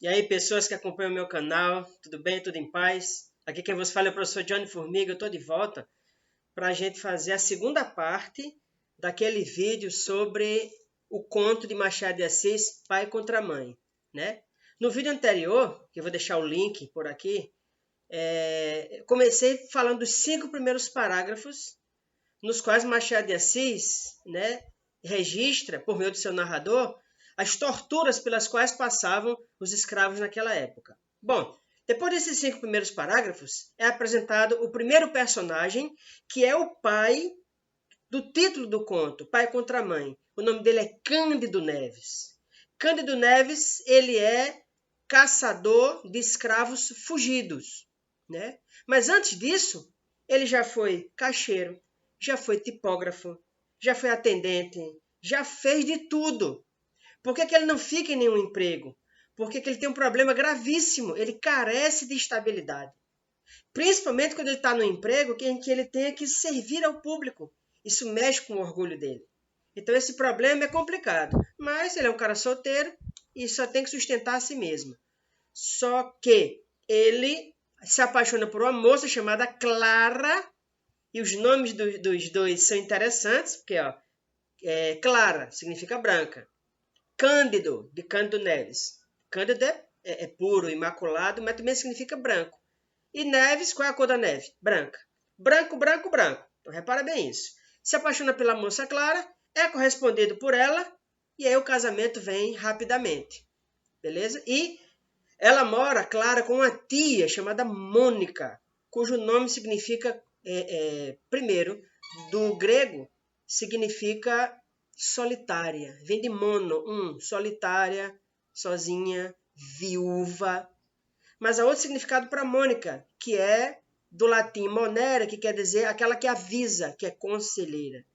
E aí, pessoas que acompanham o meu canal, tudo bem? Tudo em paz? Aqui quem vos fala é o professor Johnny Formiga, eu estou de volta para a gente fazer a segunda parte daquele vídeo sobre o conto de Machado de Assis, Pai contra Mãe, né? No vídeo anterior, que eu vou deixar o link por aqui, comecei falando dos 5 primeiros parágrafos nos quais Machado de Assis, né, registra, por meio do seu narrador, as torturas pelas quais passavam os escravos naquela época. Bom, depois desses 5 primeiros parágrafos, é apresentado o primeiro personagem, que é o pai do título do conto, Pai contra Mãe. O nome dele é Cândido Neves. Cândido Neves, ele é caçador de escravos fugidos, né? Mas antes disso, ele já foi caixeiro, já foi tipógrafo, já foi atendente, já fez de tudo. Por que ele não fica em nenhum emprego? Porque ele tem um problema gravíssimo, ele carece de estabilidade. Principalmente quando ele está no emprego em que ele tenha que servir ao público. Isso mexe com o orgulho dele. Então esse problema é complicado. Mas ele é um cara solteiro e só tem que sustentar a si mesmo. Só que ele se apaixona por uma moça chamada Clara. E os nomes dos dois são interessantes, porque Clara significa branca. Cândido, de Cândido Neves. Cândido é puro, imaculado, mas também significa branco. E Neves, qual é a cor da neve? Branca. Branco, branco, branco. Então repara bem isso. Se apaixona pela moça Clara, é correspondido por ela, e aí o casamento vem rapidamente. Beleza? E ela mora, Clara, com uma tia chamada Mônica, cujo nome significa, primeiro, do grego, significa solitária. Vem de mono, solitária, sozinha, viúva. Mas há outro significado para Mônica, que é do latim monere, que quer dizer aquela que avisa, que é conselheira.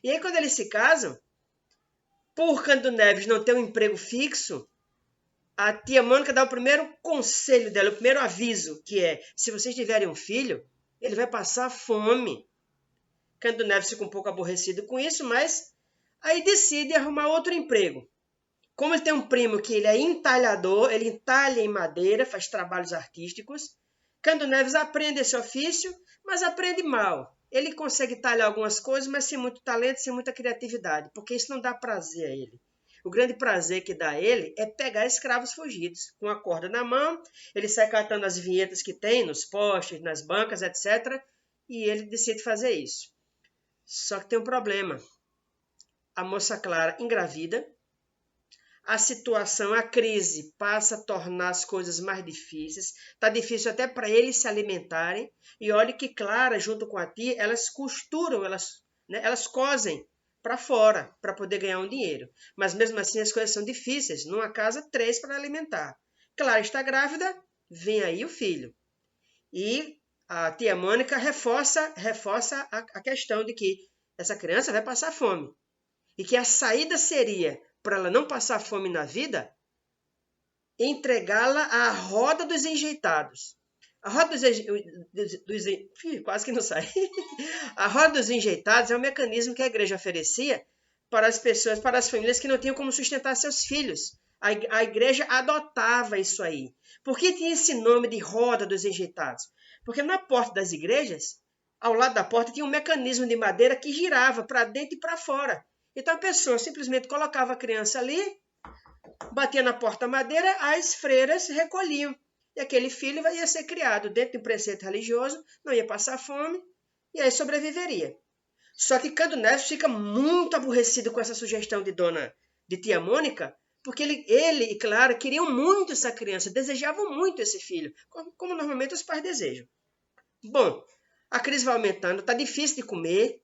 E aí, quando eles se casam, por Cândido Neves não ter um emprego fixo, a tia Mônica dá o primeiro conselho dela, o primeiro aviso, que é: se vocês tiverem um filho, ele vai passar fome. Cândido Neves fica um pouco aborrecido com isso, mas aí decide arrumar outro emprego. Como ele tem um primo que ele é entalhador, ele entalha em madeira, faz trabalhos artísticos, Cândido Neves aprende esse ofício, mas aprende mal. Ele consegue talhar algumas coisas, mas sem muito talento, sem muita criatividade, porque isso não dá prazer a ele. O grande prazer que dá a ele é pegar escravos fugidos. Com a corda na mão, ele sai catando as vinhetas que tem nos postes, nas bancas, etc. E ele decide fazer isso. Só que tem um problema. A moça Clara engravida, a situação, a crise passa a tornar as coisas mais difíceis. Está difícil até para eles se alimentarem. E olha que Clara, junto com a tia, elas costuram, elas cosem para fora para poder ganhar um dinheiro. Mas mesmo assim as coisas são difíceis. Numa casa, 3 para alimentar. Clara está grávida, vem aí o filho. E a tia Mônica reforça a questão de que essa criança vai passar fome. E que a saída seria, para ela não passar fome na vida, entregá-la à roda dos enjeitados. A roda quase que não sai. A roda dos enjeitados é um mecanismo que a igreja oferecia para as pessoas, para as famílias que não tinham como sustentar seus filhos. A igreja adotava isso aí. Por que tinha esse nome de roda dos enjeitados? Porque na porta das igrejas, ao lado da porta, tinha um mecanismo de madeira que girava para dentro e para fora. Então a pessoa simplesmente colocava a criança ali, batia na porta madeira, as freiras recolhiam. E aquele filho ia ser criado dentro de um preceito religioso, não ia passar fome, e aí sobreviveria. Só que Cândido Neves fica muito aborrecido com essa sugestão de tia Mônica, porque ele e Clara queriam muito essa criança, desejavam muito esse filho, como normalmente os pais desejam. Bom, a crise vai aumentando, está difícil de comer,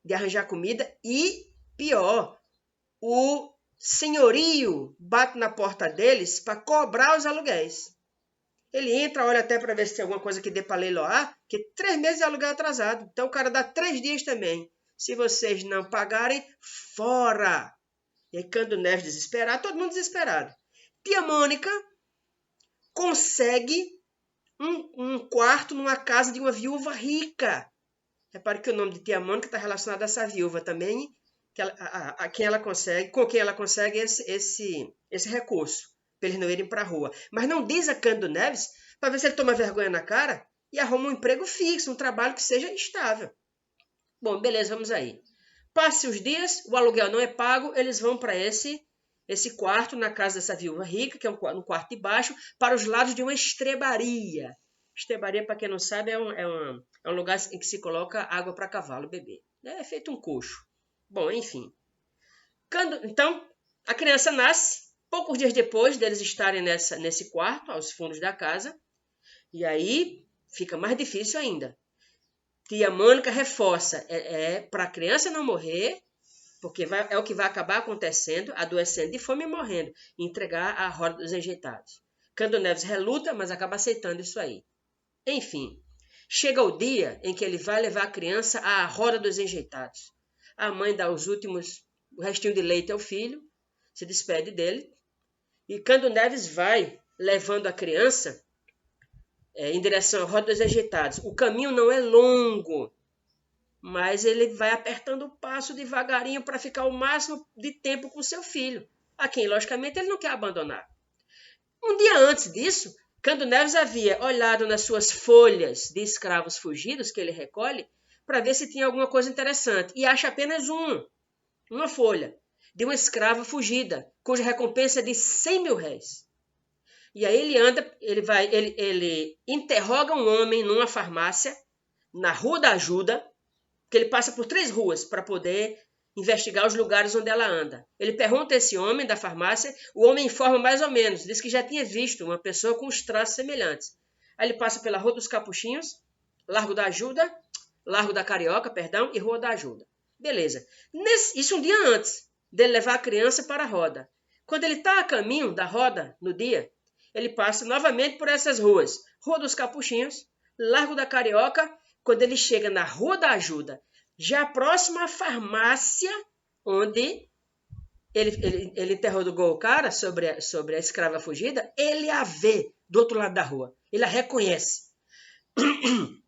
de arranjar comida e pior, o senhorio bate na porta deles para cobrar os aluguéis. Ele entra, olha até para ver se tem alguma coisa que dê para leiloar, que 3 meses de aluguel atrasado. Então o cara dá 3 dias também. Se vocês não pagarem, fora! E aí Cândido Neves desesperado, todo mundo desesperado. Tia Mônica consegue um quarto numa casa de uma viúva rica. Repare que o nome de tia Mônica está relacionado a essa viúva também, com quem ela consegue esse recurso para eles não irem para a rua. Mas não diz a Cândido Neves para ver se ele toma vergonha na cara e arruma um emprego fixo, um trabalho que seja estável. Bom, beleza, vamos aí. Passe os dias, o aluguel não é pago, eles vão para esse quarto na casa dessa viúva rica, que é um quarto de baixo, para os lados de uma estrebaria. Estrebaria, para quem não sabe, é um lugar em que se coloca água para cavalo beber. É feito um coxo. Bom, enfim. Então, a criança nasce poucos dias depois deles estarem nesse quarto, aos fundos da casa, e aí fica mais difícil ainda. Tia Mônica reforça, para a criança não morrer, porque é o que vai acabar acontecendo, adoecendo de fome e morrendo, e entregar a roda dos enjeitados. Cândido Neves reluta, mas acaba aceitando isso aí. Enfim, chega o dia em que ele vai levar a criança à roda dos enjeitados. A mãe dá o restinho de leite ao filho, se despede dele, e Cândido Neves vai levando a criança em direção à roda dos enjeitados. O caminho não é longo, mas ele vai apertando o passo devagarinho para ficar o máximo de tempo com seu filho, a quem, logicamente, ele não quer abandonar. Um dia antes disso, Cândido Neves havia olhado nas suas folhas de escravos fugidos que ele recolhe para ver se tinha alguma coisa interessante, e acha apenas uma folha de uma escrava fugida, cuja recompensa é de 100 mil réis. E aí ele interroga um homem numa farmácia, na Rua da Ajuda, que ele passa por 3 ruas para poder investigar os lugares onde ela anda. Ele pergunta a esse homem da farmácia, o homem informa mais ou menos, diz que já tinha visto uma pessoa com os traços semelhantes. Aí ele passa pela Rua dos Capuchinhos, Largo da Carioca, e Rua da Ajuda. Beleza. Isso um dia antes dele levar a criança para a roda. Quando ele está a caminho da roda, no dia, ele passa novamente por essas ruas. Rua dos Capuchinhos, Largo da Carioca. Quando ele chega na Rua da Ajuda, já próximo à farmácia, onde ele interrogou o cara sobre a escrava fugida, ele a vê do outro lado da rua. Ele a reconhece.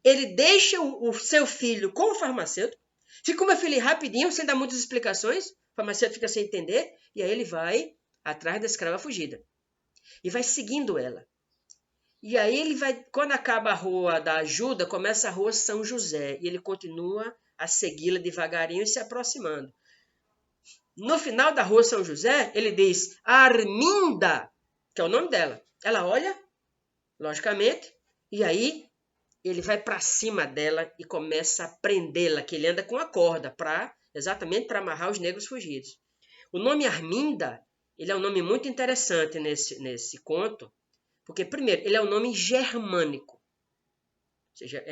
Ele deixa o seu filho com o farmacêutico, fica com o meu filho rapidinho, sem dar muitas explicações, o farmacêutico fica sem entender, e aí ele vai atrás da escrava fugida. E vai seguindo ela. E aí ele vai, quando acaba a Rua da Ajuda, começa a Rua São José. E ele continua a segui-la devagarinho e se aproximando. No final da Rua São José, ele diz Arminda, que é o nome dela. Ela olha, logicamente, e aí ele vai para cima dela e começa a prendê-la, que ele anda com a corda, exatamente para amarrar os negros fugidos. O nome Arminda, ele é um nome muito interessante nesse conto, porque, primeiro, ele é um nome germânico. Ou seja,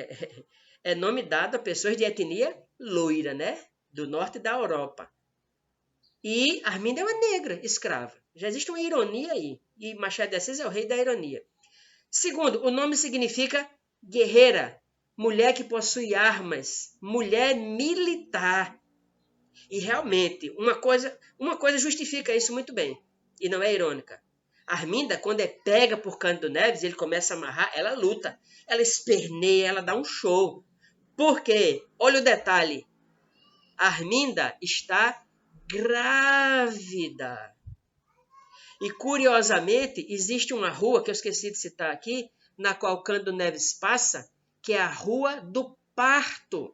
é nome dado a pessoas de etnia loira, né? Do norte da Europa. E Arminda é uma negra escrava. Já existe uma ironia aí. E Machado de Assis é o rei da ironia. Segundo, o nome significa guerreira, mulher que possui armas, mulher militar. E realmente, uma coisa justifica isso muito bem. E não é irônica. Arminda, quando é pega por Cândido Neves, ele começa a amarrar, ela luta. Ela esperneia, ela dá um show. Por quê? Olha o detalhe. Arminda está grávida. E, curiosamente, existe uma rua, que eu esqueci de citar aqui, na qual Cândido Neves passa, que é a Rua do Parto,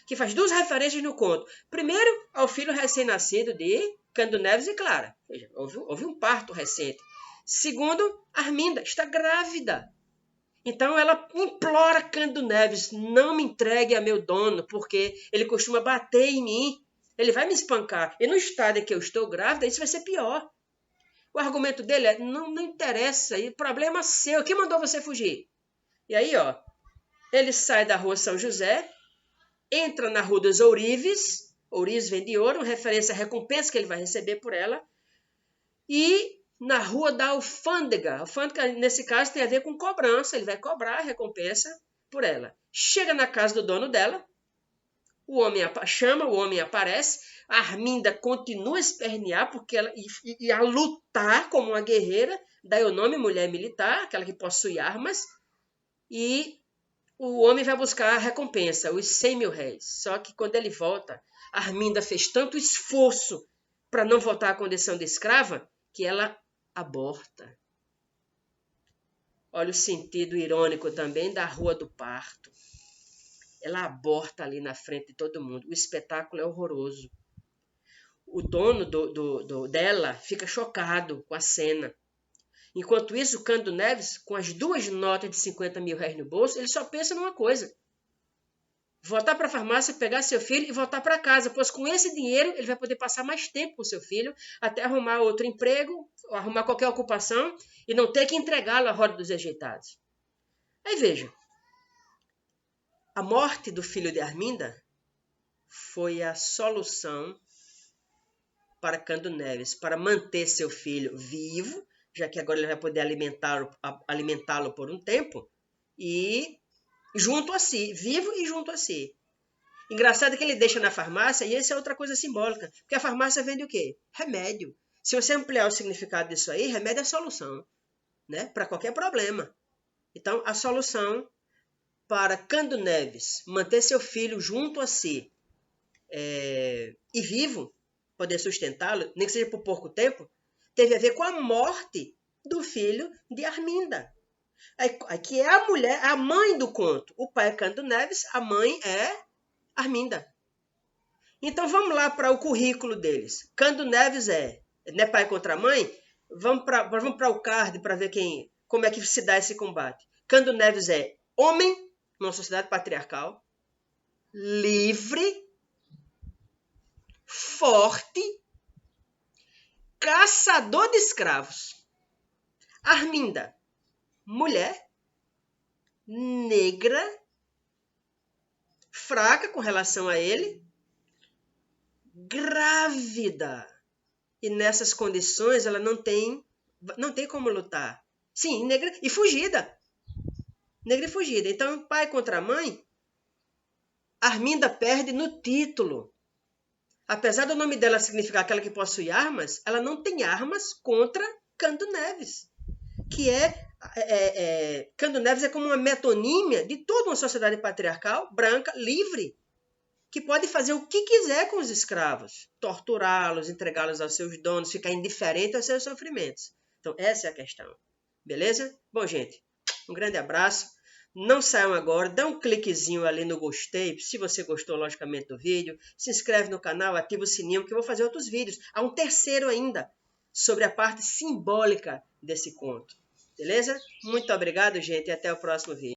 que faz 2 referências no conto. Primeiro, ao filho recém-nascido de Cândido Neves e Clara. Ou seja, houve um parto recente. Segundo, Arminda está grávida. Então ela implora Cândido Neves, não me entregue a meu dono, porque ele costuma bater em mim, ele vai me espancar. E no estado em que eu estou grávida, isso vai ser pior. O argumento dele é, não interessa, e o problema é seu, quem mandou você fugir? E aí, ele sai da Rua São José, entra na Rua dos Ourives, ourives vem de ouro, referência à recompensa que ele vai receber por ela, e na Rua da Alfândega. A alfândega, nesse caso, tem a ver com cobrança. Ele vai cobrar a recompensa por ela. Chega na casa do dono dela. O homem chama, o homem aparece. A Arminda continua a espernear e a lutar como uma guerreira. Daí o nome mulher militar, aquela que possui armas. E o homem vai buscar a recompensa, os 100 mil réis. Só que quando ele volta, a Arminda fez tanto esforço para não voltar à condição de escrava que ela aborta. Olha o sentido irônico também da Rua do Parto. Ela aborta ali na frente de todo mundo. O espetáculo é horroroso. O dono dela fica chocado com a cena. Enquanto isso, o Cândido Neves, com as 2 notas de 50 mil reais no bolso, ele só pensa numa coisa: voltar para a farmácia, pegar seu filho e voltar para casa, pois com esse dinheiro ele vai poder passar mais tempo com seu filho, até arrumar outro emprego, arrumar qualquer ocupação e não ter que entregá-lo à roda dos rejeitados. Aí veja, a morte do filho de Arminda foi a solução para Cândido Neves, para manter seu filho vivo, já que agora ele vai poder alimentá-lo por um tempo, e junto a si, vivo e junto a si. Engraçado que ele deixa na farmácia, e essa é outra coisa simbólica, porque a farmácia vende o quê? Remédio. Se você ampliar o significado disso aí, remédio é a solução, né? Para qualquer problema. Então, a solução para Cândido Neves manter seu filho junto a si e vivo, poder sustentá-lo, nem que seja por pouco tempo, teve a ver com a morte do filho de Arminda. Aqui é a mulher, a mãe do conto. O pai é Cândido Neves, a mãe é Arminda. Então vamos lá para o currículo deles. Cândido Neves não é pai contra mãe? Vamos para o card para ver como é que se dá esse combate. Cândido Neves é homem numa sociedade patriarcal, livre, forte, caçador de escravos. Arminda, mulher, negra, fraca com relação a ele, grávida. E nessas condições ela não tem como lutar. Sim, negra e fugida. Negra e fugida. Então, pai contra mãe, Arminda perde no título. Apesar do nome dela significar aquela que possui armas, ela não tem armas contra Cândido Neves. Cândido Neves é como uma metonímia de toda uma sociedade patriarcal, branca, livre, que pode fazer o que quiser com os escravos, torturá-los, entregá-los aos seus donos, ficar indiferente aos seus sofrimentos. Então, essa é a questão. Beleza? Bom, gente, um grande abraço. Não saiam agora, dá um cliquezinho ali no gostei, se você gostou, logicamente, do vídeo. Se inscreve no canal, ativa o sininho, que eu vou fazer outros vídeos. Há um terceiro ainda, sobre a parte simbólica desse conto. Beleza? Muito obrigado, gente, e até o próximo vídeo.